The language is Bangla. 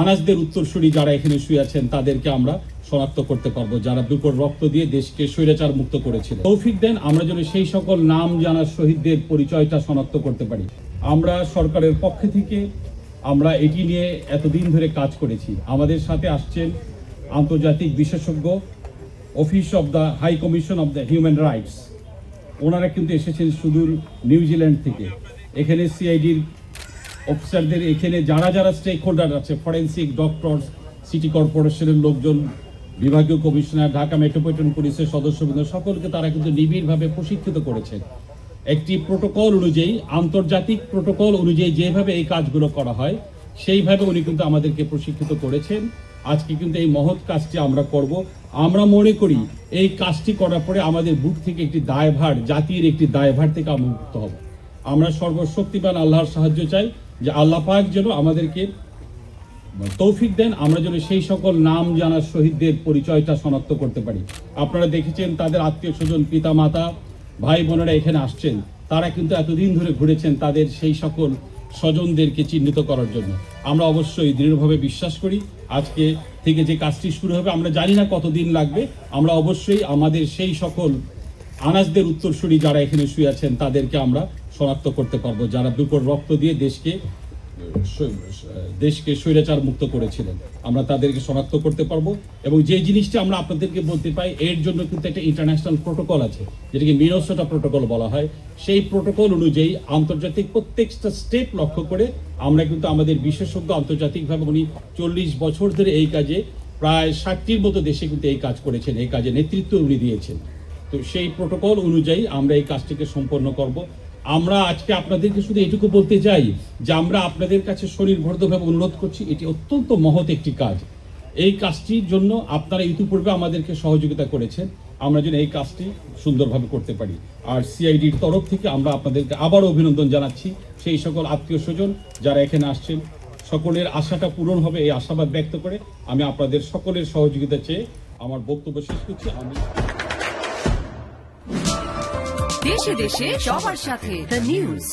আনাজদের উত্তরসূরি যারা এখানে শুয়ে আছেন তাদেরকে আমরা শনাক্ত করতে পারবো, যারা বিপুল রক্ত দিয়ে দেশকে স্বৈরাচার মুক্ত করেছিল। তৌফিক দেন আমরা যেন সেই সকল নাম জানা শহীদদের পরিচয়টা শনাক্ত করতে পারি। আমরা সরকারের পক্ষ থেকে আমরা এটি নিয়ে এতদিন ধরে কাজ করেছি। আমাদের সাথে আসছেন আন্তর্জাতিক বিশেষজ্ঞ, office of the high commission of the human rights, ওনারা কিন্তু এসেছেন সুদূর নিউজিল্যান্ড থেকে। এখানে সিআইডির অফিসারদের, এখানে যারা যারা স্টেক হোল্ডার আছে, ফরেন্সিক, ডক্টরস, সিটি কর্পোরেশনের লোকজন, বিভাগীয় কমিশনার, ঢাকা মেট্রোপলিটন পুলিশের সদস্যবৃন্দ, সকলকে তারা কিন্তু নিবিড়ভাবে প্রশিক্ষিত করেছেন। একটি প্রোটোকল অনুযায়ী, আন্তর্জাতিক প্রোটোকল অনুযায়ী যেভাবে এই কাজগুলো করা হয় সেইভাবে উনি কিন্তু আমাদেরকে প্রশিক্ষিত করেছেন। আজকে কিন্তু এই মহৎ কাজটি আমরা করব। আমরা মনে করি এই কাজটি করার পরে আমাদের বুক থেকে একটি দায়ভার, জাতির একটি দায়ভার থেকে আমরা মুক্ত হব। আমরা সর্বশক্তিমান আল্লাহর সাহায্য চাই যে আল্লাহ পাক যেন আমাদেরকে তৌফিক দেন, আমরা যেন সেই সকল নাম জানা শহীদদের পরিচয়টা শনাক্ত করতে পারি। আপনারা দেখেছেন তাদের আত্মীয় স্বজন, পিতা মাতা, ভাই বোনেরা এখানে আসছেন, তারা কিন্তু এতদিন ধরে ঘুরেছেন তাদের সেই সকল স্বজনদেরকে চিহ্নিত করার জন্য। আমরা অবশ্যই দৃঢ়ভাবে বিশ্বাস করি আজকে থেকে যে কাজটি শুরু হবে, আমরা জানি না কতদিন লাগবে, আমরা অবশ্যই আমাদের সেই সকল আনাজদের উত্তরসূরি যারা এখানে শুয়ে আছেন তাদেরকে আমরা শনাক্ত করতে পারবো, যারা বিপুল রক্ত দিয়ে দেশকে স্বৈরাচার মুক্ত করেছিলেন। আমরা তাদেরকে শনাক্ত করতে পারবো। এবং যে জিনিসটা আমরা আপনাদেরকে বলতে পাই, এর জন্য কিন্তু একটা ইন্টারন্যাশনাল প্রোটোকল আছে, যেটাকে মিনেসোটা প্রোটোকল বলা হয়। সেই প্রোটোকল অনুযায়ী আন্তর্জাতিক প্রত্যেকটা স্টেপ লক্ষ্য করে আমরা কিন্তু আমাদের বিশেষজ্ঞ, আন্তর্জাতিকভাবে উনি 40 বছর ধরে এই কাজে, প্রায় 60টির মতো দেশে কিন্তু এই কাজ করেছেন, এই কাজে নেতৃত্ব উনি দিয়েছেন। তো সেই প্রোটোকল অনুযায়ী আমরা এই কাজটিকে সম্পন্ন করব। আমরা আজকে আপনাদেরকে শুধু এটুকু বলতে চাই যে আমরা আপনাদের কাছে স্বনির্ভরভাবে অনুরোধ করছি, এটি অত্যন্ত মহৎ একটি কাজ। এই কাজটির জন্য আপনারা ইতিপূর্বে আমাদেরকে সহযোগিতা করেছেন, আমরা যেন এই কাজটি সুন্দরভাবে করতে পারি। আর সিআইডির তরফ থেকে আমরা আপনাদেরকে আবারও অভিনন্দন জানাচ্ছি। সেই সকল আত্মীয় স্বজন যারা এখানে আসছেন, সকলের আশাটা পূরণ হবে এই আশাবাদ ব্যক্ত করে আমি আপনাদের সকলের সহযোগিতা চেয়ে আমার বক্তব্য শেষ করছি। আমি দেশে দেশে সবার সাথে দ্য নিউজ।